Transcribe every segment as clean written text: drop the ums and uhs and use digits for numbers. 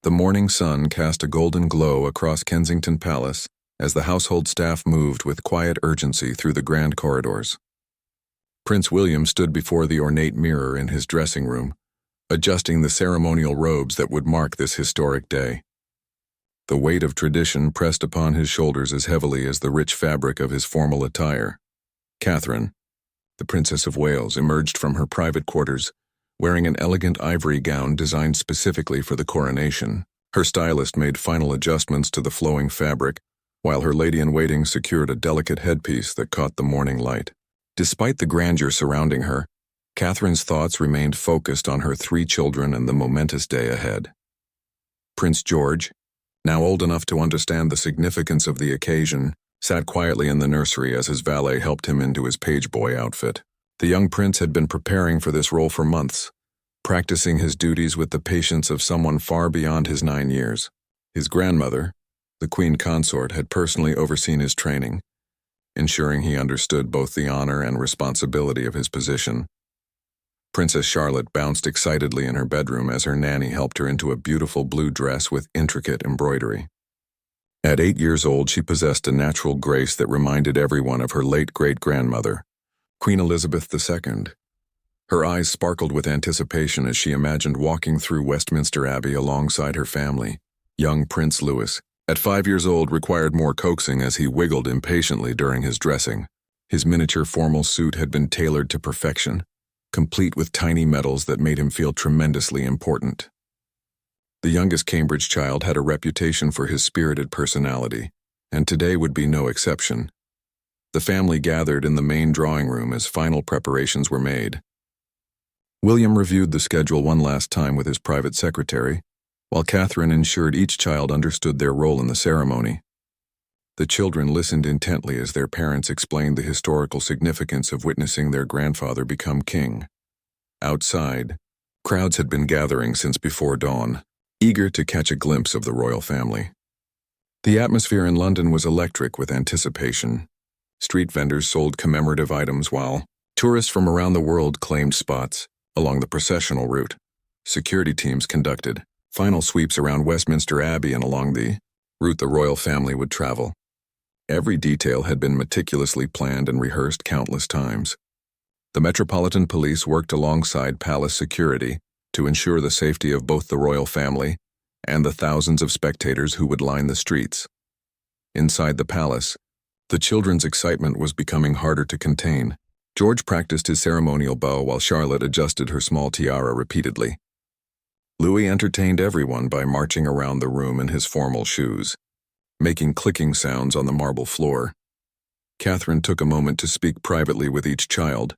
The morning sun cast a golden glow across Kensington Palace as the household staff moved with quiet urgency through the grand corridors. Prince William stood before the ornate mirror in his dressing room, adjusting the ceremonial robes that would mark this historic day. The weight of tradition pressed upon his shoulders as heavily as the rich fabric of his formal attire. Catherine, the Princess of Wales, emerged from her private quarters, wearing an elegant ivory gown designed specifically for the coronation. Her stylist made final adjustments to the flowing fabric, while her lady-in-waiting secured a delicate headpiece that caught the morning light. Despite the grandeur surrounding her, Catherine's thoughts remained focused on her 3 children and the momentous day ahead. Prince George, now old enough to understand the significance of the occasion, sat quietly in the nursery as his valet helped him into his page boy outfit. The young prince had been preparing for this role for months, practicing his duties with the patience of someone far beyond his 9 years. His grandmother, the Queen Consort, had personally overseen his training, ensuring he understood both the honor and responsibility of his position. Princess Charlotte bounced excitedly in her bedroom as her nanny helped her into a beautiful blue dress with intricate embroidery. At 8 years old, she possessed a natural grace that reminded everyone of her late great-grandmother, Queen Elizabeth II. Her eyes sparkled with anticipation as she imagined walking through Westminster Abbey alongside her family. Young Prince Louis, at 5 years old, required more coaxing as he wiggled impatiently during his dressing. His miniature formal suit had been tailored to perfection, complete with tiny medals that made him feel tremendously important. The youngest Cambridge child had a reputation for his spirited personality, and today would be no exception. The family gathered in the main drawing room as final preparations were made. William reviewed the schedule one last time with his private secretary, while Catherine ensured each child understood their role in the ceremony. The children listened intently as their parents explained the historical significance of witnessing their grandfather become king. Outside, crowds had been gathering since before dawn, eager to catch a glimpse of the royal family. The atmosphere in London was electric with anticipation. Street vendors sold commemorative items while tourists from around the world claimed spots along the processional route. Security teams conducted final sweeps around Westminster Abbey and along the route the royal family would travel. Every detail had been meticulously planned and rehearsed countless times. The Metropolitan Police worked alongside palace security to ensure the safety of both the royal family and the thousands of spectators who would line the streets. Inside the palace, the children's excitement was becoming harder to contain. George practiced his ceremonial bow while Charlotte adjusted her small tiara repeatedly. Louis entertained everyone by marching around the room in his formal shoes, making clicking sounds on the marble floor. Catherine took a moment to speak privately with each child,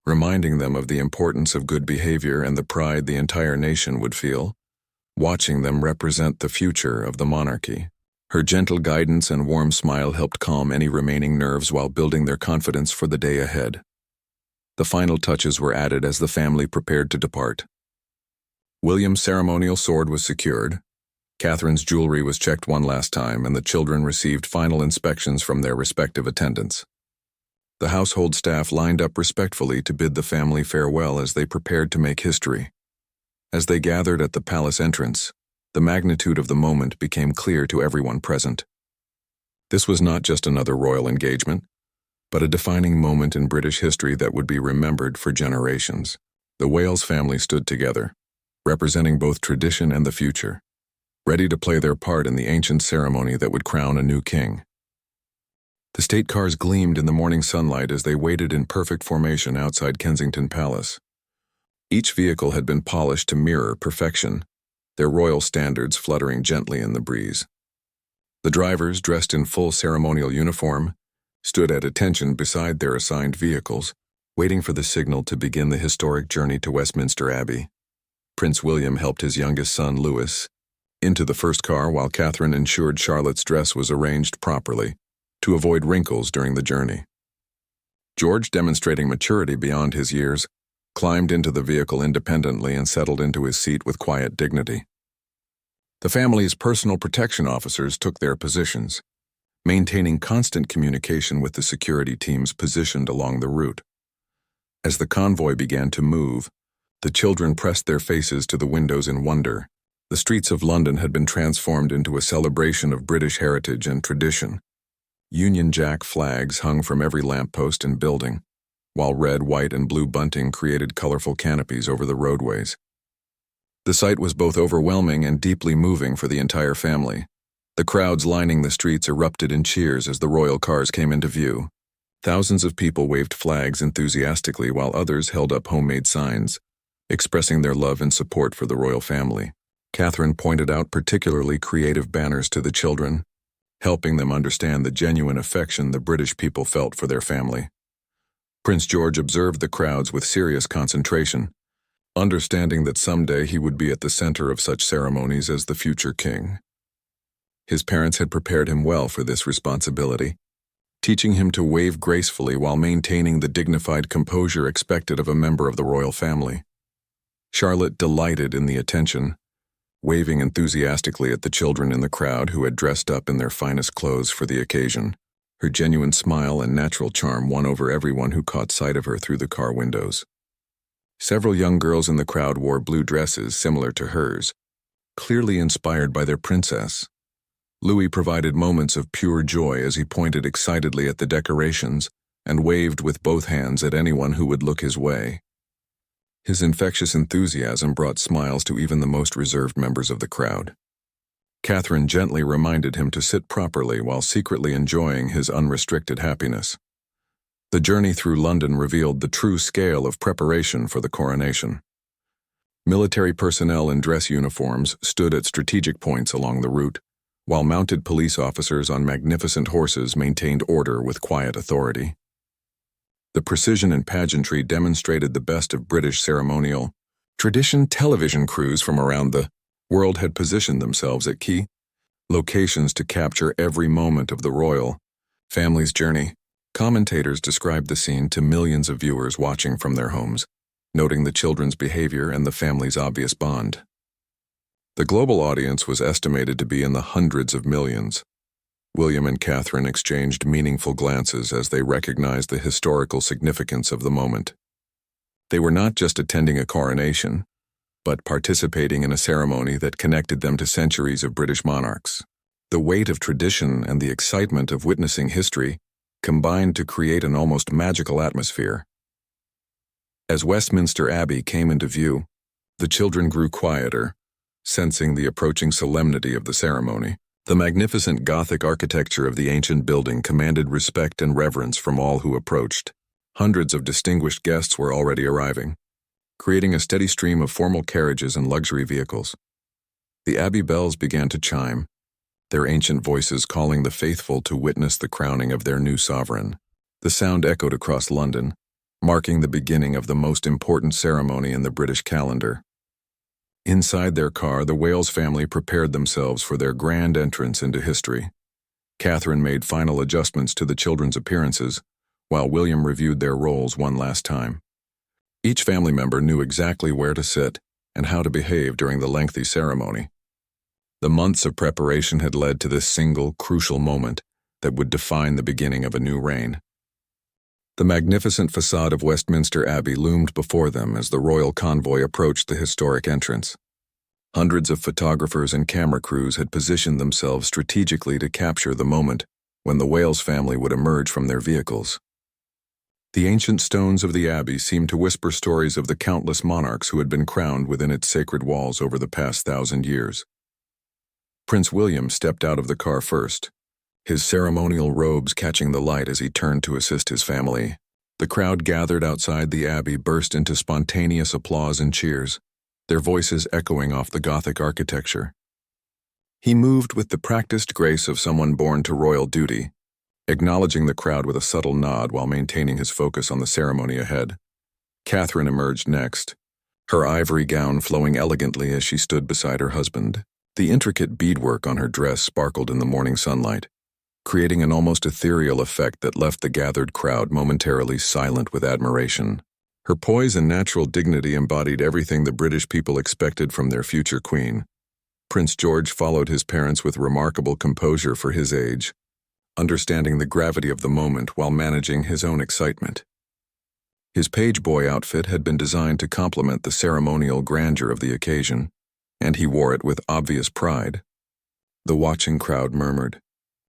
reminding them of the importance of good behavior and the pride the entire nation would feel, watching them represent the future of the monarchy. Her gentle guidance and warm smile helped calm any remaining nerves while building their confidence for the day ahead. The final touches were added as the family prepared to depart. William's ceremonial sword was secured, Catherine's jewelry was checked one last time, and the children received final inspections from their respective attendants. The household staff lined up respectfully to bid the family farewell as they prepared to make history. As they gathered at the palace entrance, the magnitude of the moment became clear to everyone present. This was not just another royal engagement, but a defining moment in British history that would be remembered for generations. The Wales family stood together, representing both tradition and the future, ready to play their part in the ancient ceremony that would crown a new king. The state cars gleamed in the morning sunlight as they waited in perfect formation outside Kensington Palace. Each vehicle had been polished to mirror perfection, their royal standards fluttering gently in the breeze. The drivers, dressed in full ceremonial uniform, stood at attention beside their assigned vehicles, waiting for the signal to begin the historic journey to Westminster Abbey. Prince William helped his youngest son, Louis, into the first car while Catherine ensured Charlotte's dress was arranged properly to avoid wrinkles during the journey. George, demonstrating maturity beyond his years, climbed into the vehicle independently and settled into his seat with quiet dignity. The family's personal protection officers took their positions, maintaining constant communication with the security teams positioned along the route. As the convoy began to move, the children pressed their faces to the windows in wonder, The streets of London had been transformed into a celebration of British heritage and tradition. Union Jack flags hung from every lamppost and building, while red, white, and blue bunting created colorful canopies over the roadways. The sight was both overwhelming and deeply moving for the entire family. The crowds lining the streets erupted in cheers as the royal cars came into view. Thousands of people waved flags enthusiastically while others held up homemade signs, expressing their love and support for the royal family. Catherine pointed out particularly creative banners to the children, helping them understand the genuine affection the British people felt for their family. Prince George observed the crowds with serious concentration, understanding that someday he would be at the center of such ceremonies as the future king. His parents had prepared him well for this responsibility, teaching him to wave gracefully while maintaining the dignified composure expected of a member of the royal family. Charlotte delighted in the attention, waving enthusiastically at the children in the crowd who had dressed up in their finest clothes for the occasion. Her genuine smile and natural charm won over everyone who caught sight of her through the car windows. Several young girls in the crowd wore blue dresses similar to hers, clearly inspired by their princess. Louis provided moments of pure joy as he pointed excitedly at the decorations and waved with both hands at anyone who would look his way. His infectious enthusiasm brought smiles to even the most reserved members of the crowd. Catherine gently reminded him to sit properly while secretly enjoying his unrestricted happiness. The journey through London revealed the true scale of preparation for the coronation. Military personnel in dress uniforms stood at strategic points along the route, while mounted police officers on magnificent horses maintained order with quiet authority. The precision and pageantry demonstrated the best of British ceremonial tradition. Television crews from around the world had positioned themselves at key locations to capture every moment of the royal family's journey. Commentators described the scene to millions of viewers watching from their homes, noting the children's behavior and the family's obvious bond. The global audience was estimated to be in the hundreds of millions. William and Catherine exchanged meaningful glances as they recognized the historical significance of the moment. They were not just attending a coronation, but participating in a ceremony that connected them to centuries of British monarchs. The weight of tradition and the excitement of witnessing history combined to create an almost magical atmosphere. As Westminster Abbey came into view, the children grew quieter, sensing the approaching solemnity of the ceremony. The magnificent Gothic architecture of the ancient building commanded respect and reverence from all who approached. Hundreds of distinguished guests were already arriving, creating a steady stream of formal carriages and luxury vehicles. The abbey bells began to chime, their ancient voices calling the faithful to witness the crowning of their new sovereign. The sound echoed across London, marking the beginning of the most important ceremony in the British calendar. Inside their car, the Wales family prepared themselves for their grand entrance into history. Catherine made final adjustments to the children's appearances, while William reviewed their roles one last time. Each family member knew exactly where to sit and how to behave during the lengthy ceremony. The months of preparation had led to this single, crucial moment that would define the beginning of a new reign. The magnificent facade of Westminster Abbey loomed before them as the royal convoy approached the historic entrance. Hundreds of photographers and camera crews had positioned themselves strategically to capture the moment when the Wales family would emerge from their vehicles. The ancient stones of the abbey seemed to whisper stories of the countless monarchs who had been crowned within its sacred walls over the past 1,000 years. Prince William stepped out of the car first, his ceremonial robes catching the light as he turned to assist his family. The crowd gathered outside the abbey burst into spontaneous applause and cheers, their voices echoing off the Gothic architecture. He moved with the practiced grace of someone born to royal duty, acknowledging the crowd with a subtle nod while maintaining his focus on the ceremony ahead. Catherine emerged next, her ivory gown flowing elegantly as she stood beside her husband. The intricate beadwork on her dress sparkled in the morning sunlight, creating an almost ethereal effect that left the gathered crowd momentarily silent with admiration. Her poise and natural dignity embodied everything the British people expected from their future queen. Prince George followed his parents with remarkable composure for his age, understanding the gravity of the moment while managing his own excitement. His page boy outfit had been designed to complement the ceremonial grandeur of the occasion, and he wore it with obvious pride. The watching crowd murmured,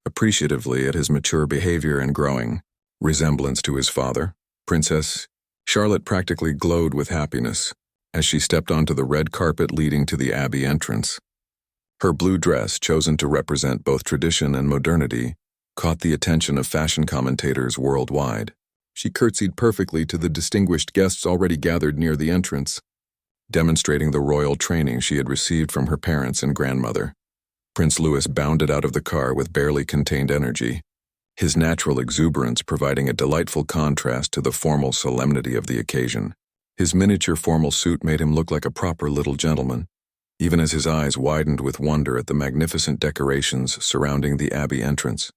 appreciatively at his mature behavior and growing resemblance to his father. Princess Charlotte practically glowed with happiness as she stepped onto the red carpet leading to the Abbey entrance. Her blue dress, chosen to represent both tradition and modernity, caught the attention of fashion commentators worldwide. She curtsied perfectly to the distinguished guests already gathered near the entrance, demonstrating the royal training she had received from her parents and grandmother. Prince Louis bounded out of the car with barely contained energy, his natural exuberance providing a delightful contrast to the formal solemnity of the occasion. His miniature formal suit made him look like a proper little gentleman, even as his eyes widened with wonder at the magnificent decorations surrounding the Abbey entrance.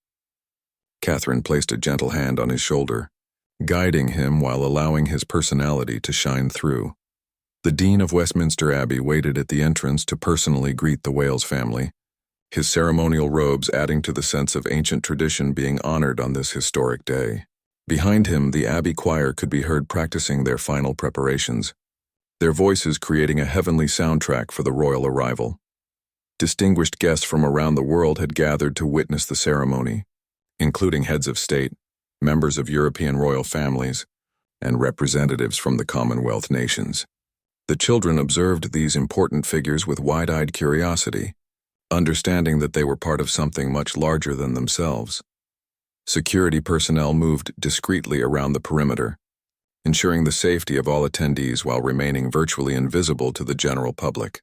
Catherine placed a gentle hand on his shoulder, guiding him while allowing his personality to shine through. The Dean of Westminster Abbey waited at the entrance to personally greet the Wales family, his ceremonial robes adding to the sense of ancient tradition being honored on this historic day. Behind him, the Abbey choir could be heard practicing their final preparations, their voices creating a heavenly soundtrack for the royal arrival. Distinguished guests from around the world had gathered to witness the ceremony, including heads of state, members of European royal families, and representatives from the Commonwealth nations. The children observed these important figures with wide-eyed curiosity, understanding that they were part of something much larger than themselves. Security personnel moved discreetly around the perimeter, ensuring the safety of all attendees while remaining virtually invisible to the general public.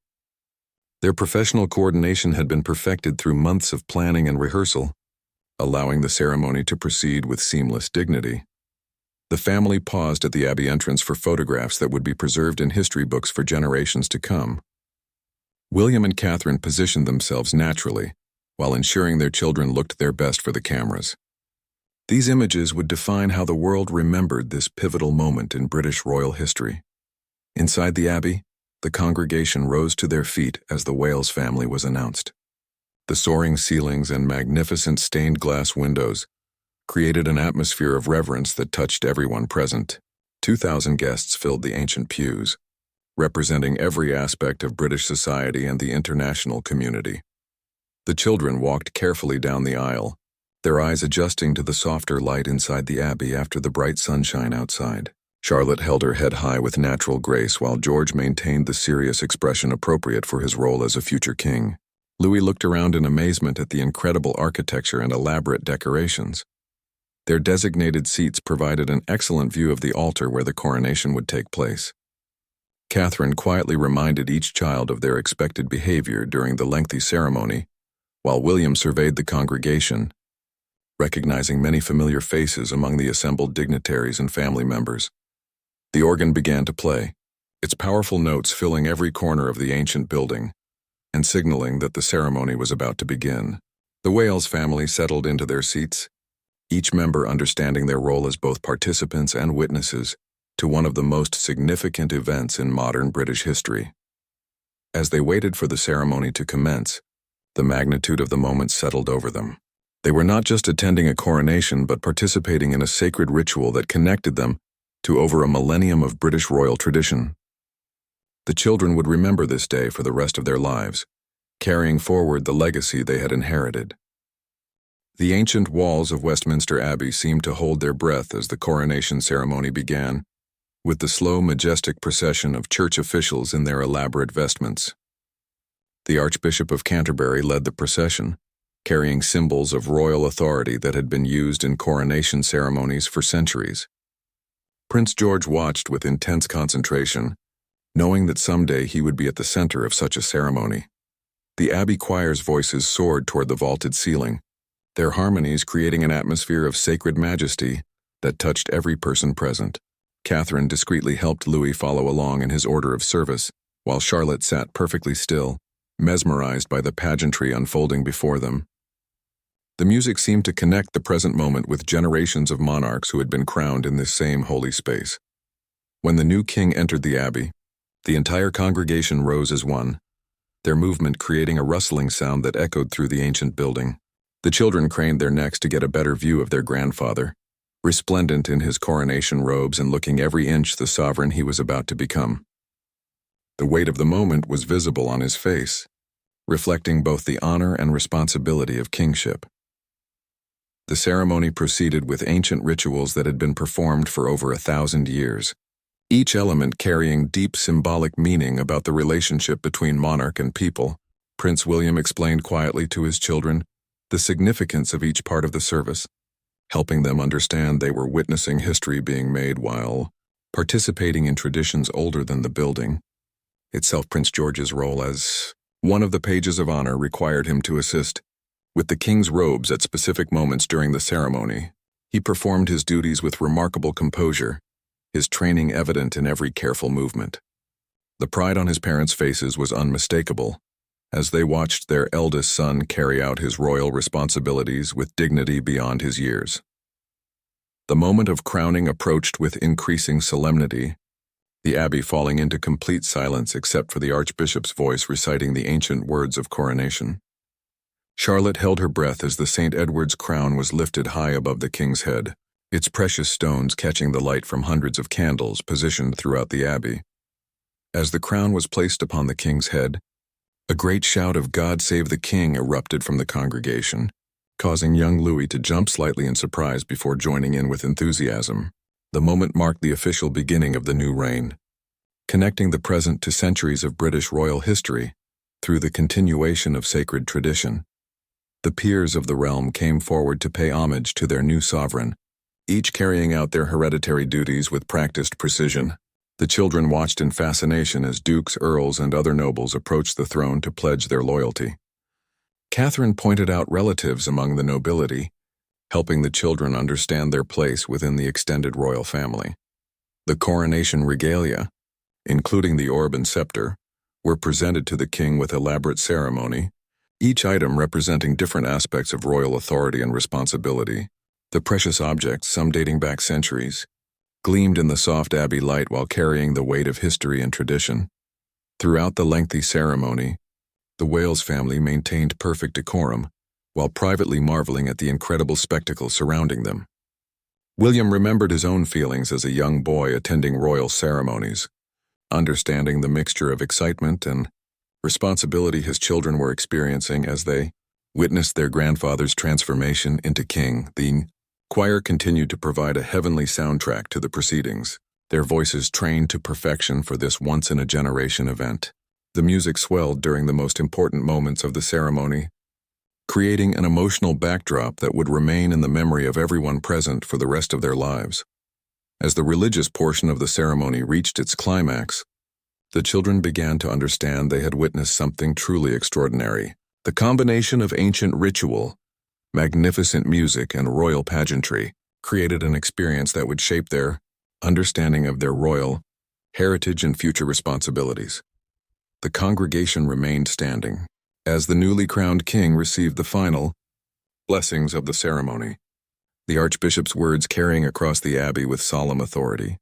Their professional coordination had been perfected through months of planning and rehearsal, allowing the ceremony to proceed with seamless dignity. The family paused at the Abbey entrance for photographs that would be preserved in history books for generations to come. William and Catherine positioned themselves naturally, while ensuring their children looked their best for the cameras. These images would define how the world remembered this pivotal moment in British royal history. Inside the Abbey, the congregation rose to their feet as the Wales family was announced. The soaring ceilings and magnificent stained glass windows created an atmosphere of reverence that touched everyone present. 2,000 guests filled the ancient pews, representing every aspect of British society and the international community. The children walked carefully down the aisle, their eyes adjusting to the softer light inside the Abbey after the bright sunshine outside. Charlotte held her head high with natural grace while George maintained the serious expression appropriate for his role as a future king. Louis looked around in amazement at the incredible architecture and elaborate decorations. Their designated seats provided an excellent view of the altar where the coronation would take place. Catherine quietly reminded each child of their expected behavior during the lengthy ceremony, while William surveyed the congregation, recognizing many familiar faces among the assembled dignitaries and family members. The organ began to play, its powerful notes filling every corner of the ancient building, and signaling that the ceremony was about to begin. The Wales family settled into their seats, each member understanding their role as both participants and witnesses to one of the most significant events in modern British history. As they waited for the ceremony to commence, the magnitude of the moment settled over them. They were not just attending a coronation but participating in a sacred ritual that connected them to over a millennium of British royal tradition. The children would remember this day for the rest of their lives, carrying forward the legacy they had inherited. The ancient walls of Westminster Abbey seemed to hold their breath as the coronation ceremony began, with the slow, majestic procession of church officials in their elaborate vestments. The Archbishop of Canterbury led the procession, carrying symbols of royal authority that had been used in coronation ceremonies for centuries. Prince George watched with intense concentration, knowing that someday he would be at the center of such a ceremony. The Abbey choir's voices soared toward the vaulted ceiling, their harmonies creating an atmosphere of sacred majesty that touched every person present. Catherine discreetly helped Louis follow along in his order of service, while Charlotte sat perfectly still, mesmerized by the pageantry unfolding before them. The music seemed to connect the present moment with generations of monarchs who had been crowned in this same holy space. When the new king entered the Abbey, the entire congregation rose as one, their movement creating a rustling sound that echoed through the ancient building. The children craned their necks to get a better view of their grandfather, resplendent in his coronation robes and looking every inch the sovereign he was about to become. The weight of the moment was visible on his face, reflecting both the honor and responsibility of kingship. The ceremony proceeded with ancient rituals that had been performed for over 1,000 years, each element carrying deep symbolic meaning about the relationship between monarch and people. Prince William explained quietly to his children the significance of each part of the service, helping them understand they were witnessing history being made while participating in traditions older than the building itself. Prince George's role as one of the pages of honor required him to assist with the king's robes at specific moments during the ceremony. He performed his duties with remarkable composure, his training evident in every careful movement. The pride on his parents' faces was unmistakable, as they watched their eldest son carry out his royal responsibilities with dignity beyond his years. The moment of crowning approached with increasing solemnity, the abbey falling into complete silence except for the archbishop's voice reciting the ancient words of coronation. Charlotte held her breath as the St. Edward's crown was lifted high above the king's head, its precious stones catching the light from hundreds of candles positioned throughout the abbey. As the crown was placed upon the king's head, a great shout of "God Save the King" erupted from the congregation, causing young Louis to jump slightly in surprise before joining in with enthusiasm. The moment marked the official beginning of the new reign, connecting the present to centuries of British royal history through the continuation of sacred tradition. The peers of the realm came forward to pay homage to their new sovereign, each carrying out their hereditary duties with practiced precision. The children watched in fascination as dukes, earls, and other nobles approached the throne to pledge their loyalty. Catherine pointed out relatives among the nobility, helping the children understand their place within the extended royal family. The coronation regalia, including the orb and scepter, were presented to the king with elaborate ceremony, each item representing different aspects of royal authority and responsibility. The precious objects, some dating back centuries, gleamed in the soft abbey light while carrying the weight of history and tradition. Throughout the lengthy ceremony, the Wales family maintained perfect decorum, while privately marveling at the incredible spectacle surrounding them. William remembered his own feelings as a young boy attending royal ceremonies, understanding the mixture of excitement and responsibility his children were experiencing as they witnessed their grandfather's transformation into king. The choir continued to provide a heavenly soundtrack to the proceedings, their voices trained to perfection for this once-in-a-generation event. The music swelled during the most important moments of the ceremony, creating an emotional backdrop that would remain in the memory of everyone present for the rest of their lives. As the religious portion of the ceremony reached its climax, the children began to understand they had witnessed something truly extraordinary. The combination of ancient ritual, magnificent music, and royal pageantry created an experience that would shape their understanding of their royal heritage and future responsibilities. The congregation remained standing as the newly crowned king received the final blessings of the ceremony, the archbishop's words carrying across the abbey with solemn authority.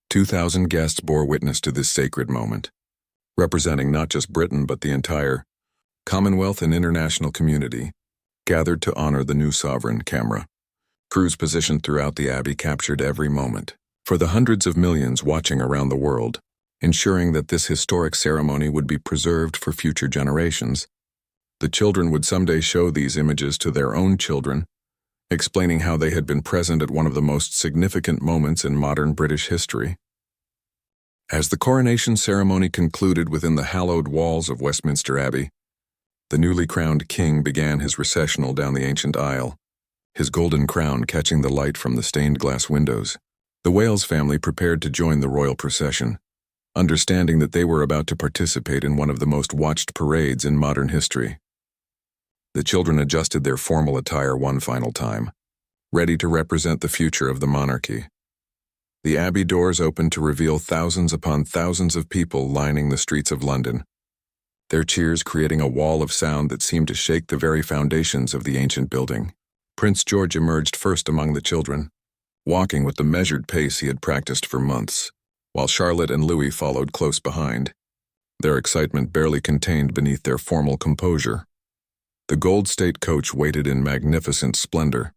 2,000 guests bore witness to this sacred moment, representing not just Britain but the entire Commonwealth and international community, gathered to honor the new sovereign. Camera crews positioned throughout the abbey captured every moment, for the hundreds of millions watching around the world, ensuring that this historic ceremony would be preserved for future generations. The children would someday show these images to their own children, explaining how they had been present at one of the most significant moments in modern British history. As the coronation ceremony concluded within the hallowed walls of Westminster Abbey, the newly crowned king began his processional down the ancient aisle, his golden crown catching the light from the stained glass windows. The Wales family prepared to join the royal procession, understanding that they were about to participate in one of the most watched parades in modern history. The children adjusted their formal attire one final time, ready to represent the future of the monarchy. The abbey doors opened to reveal thousands upon thousands of people lining the streets of London, their cheers creating a wall of sound that seemed to shake the very foundations of the ancient building. Prince George emerged first among the children, walking with the measured pace he had practiced for months, while Charlotte and Louis followed close behind, their excitement barely contained beneath their formal composure. The gold state coach waited in magnificent splendor,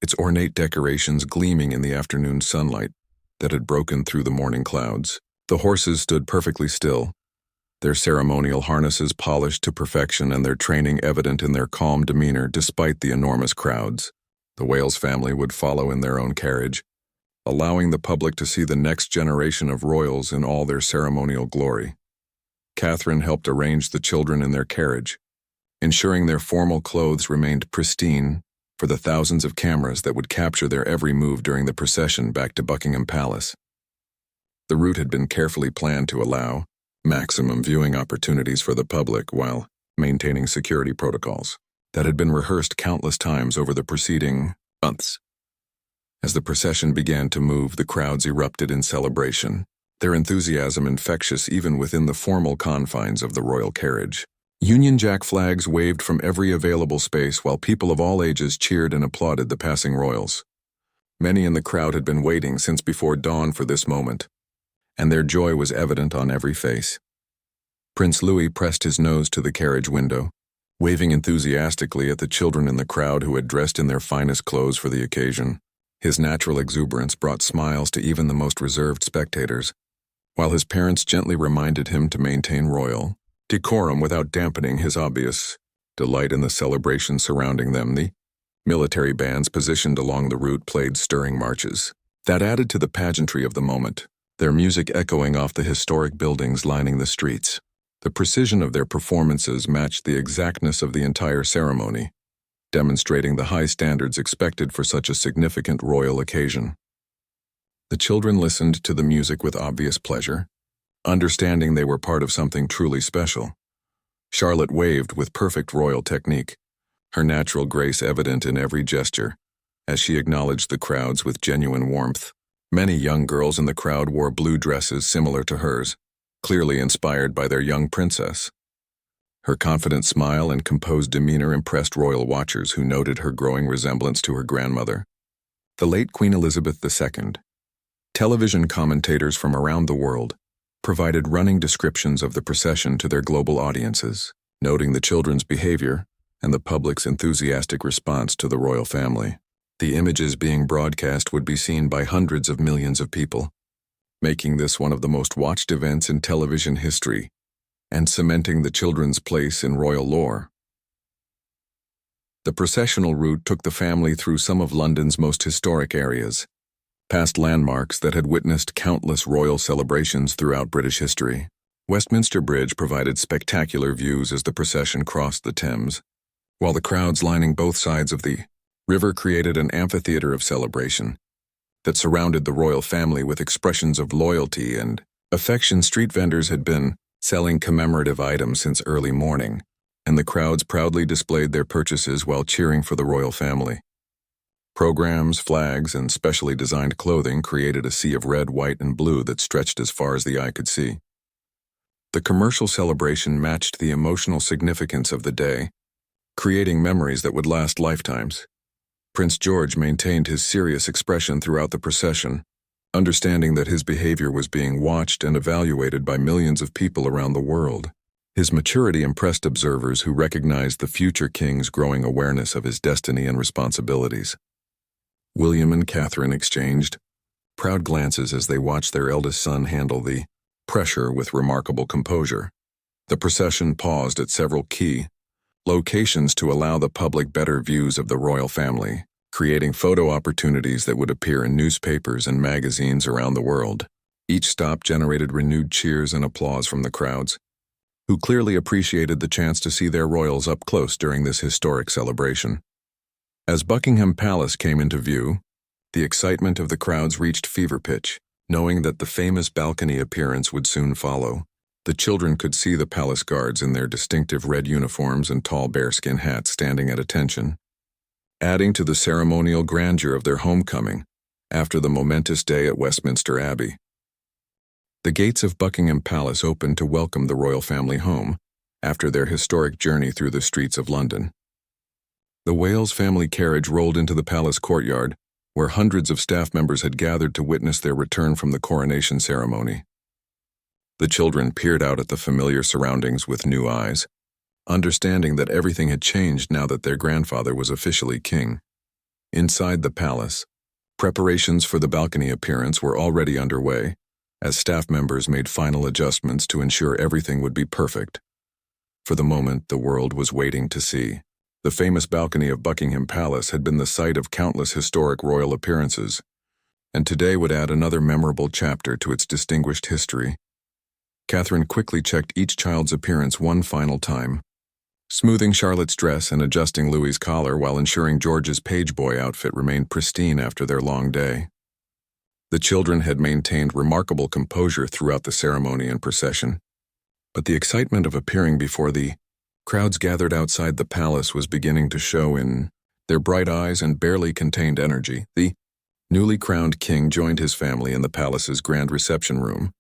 its ornate decorations gleaming in the afternoon sunlight that had broken through the morning clouds. The horses stood perfectly still, their ceremonial harnesses polished to perfection and their training evident in their calm demeanor despite the enormous crowds. The Wales family would follow in their own carriage, allowing the public to see the next generation of royals in all their ceremonial glory. Catherine helped arrange the children in their carriage, ensuring their formal clothes remained pristine for the thousands of cameras that would capture their every move during the procession back to Buckingham Palace. The route had been carefully planned to allow maximum viewing opportunities for the public while maintaining security protocols that had been rehearsed countless times over the preceding months. As the procession began to move, the crowds erupted in celebration, their enthusiasm infectious even within the formal confines of the royal carriage. Union Jack flags waved from every available space while people of all ages cheered and applauded the passing royals. Many in the crowd had been waiting since before dawn for this moment, and their joy was evident on every face. Prince Louis pressed his nose to the carriage window, waving enthusiastically at the children in the crowd who had dressed in their finest clothes for the occasion. His natural exuberance brought smiles to even the most reserved spectators, while his parents gently reminded him to maintain royal decorum without dampening his obvious delight in the celebration surrounding them. The military bands positioned along the route played stirring marches that added to the pageantry of the moment, their music echoing off the historic buildings lining the streets. The precision of their performances matched the exactness of the entire ceremony, demonstrating the high standards expected for such a significant royal occasion. The children listened to the music with obvious pleasure, understanding they were part of something truly special. Charlotte waved with perfect royal technique, her natural grace evident in every gesture, as she acknowledged the crowds with genuine warmth. Many young girls in the crowd wore blue dresses similar to hers, clearly inspired by their young princess. Her confident smile and composed demeanor impressed royal watchers who noted her growing resemblance to her grandmother, the late Queen Elizabeth II. Television commentators from around the world provided running descriptions of the procession to their global audiences, noting the children's behavior and the public's enthusiastic response to the royal family. The images being broadcast would be seen by hundreds of millions of people, making this one of the most watched events in television history and cementing the children's place in royal lore. The processional route took the family through some of London's most historic areas, past landmarks that had witnessed countless royal celebrations throughout British history. Westminster Bridge provided spectacular views as the procession crossed the Thames, while the crowds lining both sides of the river created an amphitheater of celebration that surrounded the royal family with expressions of loyalty and affection. Street vendors had been selling commemorative items since early morning, and the crowds proudly displayed their purchases while cheering for the royal family. Programs, flags, and specially designed clothing created a sea of red, white, and blue that stretched as far as the eye could see. The commercial celebration matched the emotional significance of the day, creating memories that would last lifetimes. Prince George maintained his serious expression throughout the procession, understanding that his behavior was being watched and evaluated by millions of people around the world. His maturity impressed observers who recognized the future king's growing awareness of his destiny and responsibilities. William and Catherine exchanged proud glances as they watched their eldest son handle the pressure with remarkable composure. The procession paused at several key locations to allow the public better views of the royal family, creating photo opportunities that would appear in newspapers and magazines around the world. Each stop generated renewed cheers and applause from the crowds, who clearly appreciated the chance to see their royals up close during this historic celebration. As Buckingham Palace came into view, the excitement of the crowds reached fever pitch, knowing that the famous balcony appearance would soon follow. The children could see the palace guards in their distinctive red uniforms and tall bearskin hats standing at attention, adding to the ceremonial grandeur of their homecoming after the momentous day at Westminster Abbey. The gates of Buckingham Palace opened to welcome the royal family home after their historic journey through the streets of London. The Wales family carriage rolled into the palace courtyard, where hundreds of staff members had gathered to witness their return from the coronation ceremony. The children peered out at the familiar surroundings with new eyes, understanding that everything had changed now that their grandfather was officially king. Inside the palace, preparations for the balcony appearance were already underway, as staff members made final adjustments to ensure everything would be perfect. For the moment, the world was waiting to see. The famous balcony of Buckingham Palace had been the site of countless historic royal appearances, and today would add another memorable chapter to its distinguished history. Catherine quickly checked each child's appearance one final time, smoothing Charlotte's dress and adjusting Louis's collar while ensuring George's page boy outfit remained pristine after their long day. The children had maintained remarkable composure throughout the ceremony and procession, but the excitement of appearing before the crowds gathered outside the palace was beginning to show in their bright eyes and barely contained energy. The newly crowned king joined his family in the palace's grand reception room,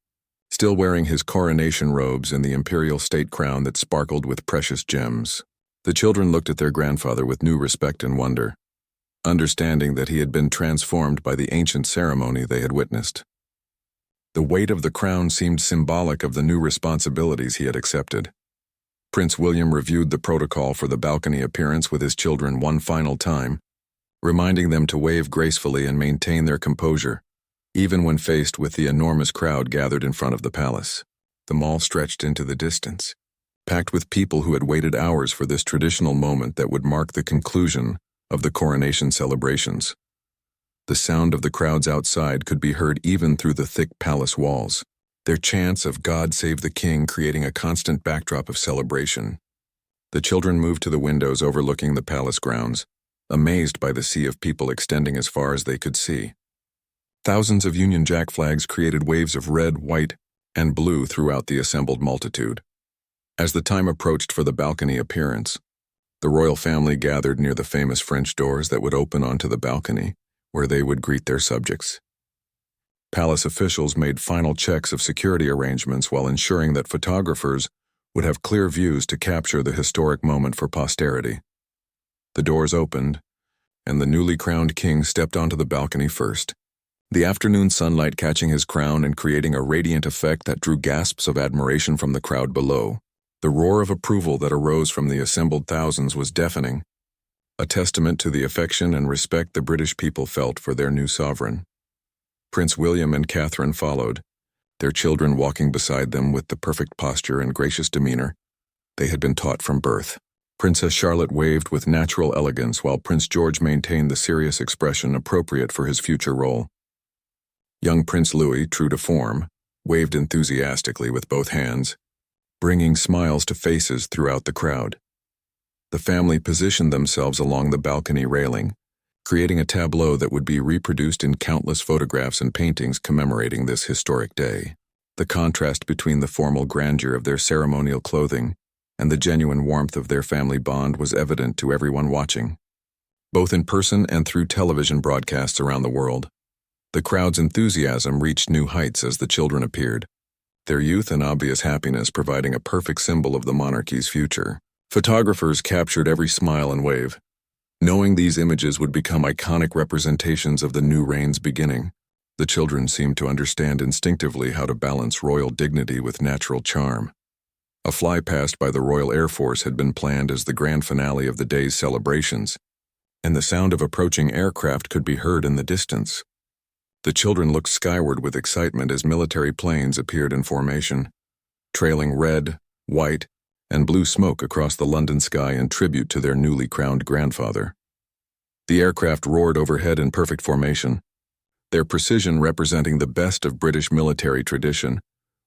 still wearing his coronation robes and the imperial state crown that sparkled with precious gems. The children looked at their grandfather with new respect and wonder, understanding that he had been transformed by the ancient ceremony they had witnessed. The weight of the crown seemed symbolic of the new responsibilities he had accepted. Prince William reviewed the protocol for the balcony appearance with his children one final time, reminding them to wave gracefully and maintain their composure, even when faced with the enormous crowd gathered in front of the palace. The mall stretched into the distance, packed with people who had waited hours for this traditional moment that would mark the conclusion of the coronation celebrations. The sound of the crowds outside could be heard even through the thick palace walls, their chants of "God Save the King" creating a constant backdrop of celebration. The children moved to the windows overlooking the palace grounds, amazed by the sea of people extending as far as they could see. Thousands of Union Jack flags created waves of red, white, and blue throughout the assembled multitude. As the time approached for the balcony appearance, the royal family gathered near the famous French doors that would open onto the balcony, where they would greet their subjects. Palace officials made final checks of security arrangements while ensuring that photographers would have clear views to capture the historic moment for posterity. The doors opened, and the newly crowned king stepped onto the balcony first, the afternoon sunlight catching his crown and creating a radiant effect that drew gasps of admiration from the crowd below. The roar of approval that arose from the assembled thousands was deafening, a testament to the affection and respect the British people felt for their new sovereign. Prince William and Catherine followed, their children walking beside them with the perfect posture and gracious demeanor they had been taught from birth. Princess Charlotte waved with natural elegance while Prince George maintained the serious expression appropriate for his future role. Young Prince Louis, true to form, waved enthusiastically with both hands, bringing smiles to faces throughout the crowd. The family positioned themselves along the balcony railing, creating a tableau that would be reproduced in countless photographs and paintings commemorating this historic day. The contrast between the formal grandeur of their ceremonial clothing and the genuine warmth of their family bond was evident to everyone watching, both in person and through television broadcasts around the world. The crowd's enthusiasm reached new heights as the children appeared, their youth and obvious happiness providing a perfect symbol of the monarchy's future. Photographers captured every smile and wave, knowing these images would become iconic representations of the new reign's beginning. The children seemed to understand instinctively how to balance royal dignity with natural charm. A flypast by the Royal Air Force had been planned as the grand finale of the day's celebrations, and the sound of approaching aircraft could be heard in the distance. The children looked skyward with excitement as military planes appeared in formation, trailing red, white, and blue smoke across the London sky in tribute to their newly crowned grandfather. The aircraft roared overhead in perfect formation, their precision representing the best of British military tradition,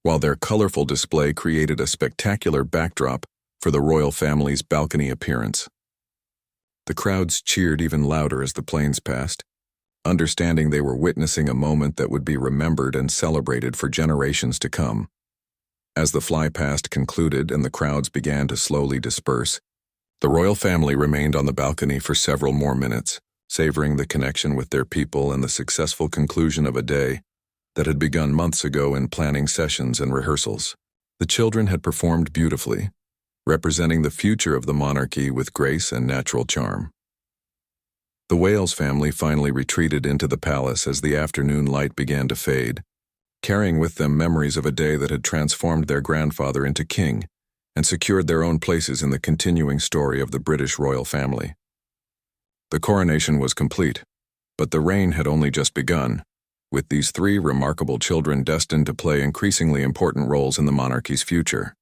while their colorful display created a spectacular backdrop for the royal family's balcony appearance. The crowds cheered even louder as the planes passed, understanding they were witnessing a moment that would be remembered and celebrated for generations to come. As the flypast concluded and the crowds began to slowly disperse, the royal family remained on the balcony for several more minutes, savoring the connection with their people and the successful conclusion of a day that had begun months ago in planning sessions and rehearsals. The children had performed beautifully, representing the future of the monarchy with grace and natural charm. The Wales family finally retreated into the palace as the afternoon light began to fade, carrying with them memories of a day that had transformed their grandfather into king and secured their own places in the continuing story of the British royal family. The coronation was complete, but the reign had only just begun, with these three remarkable children destined to play increasingly important roles in the monarchy's future.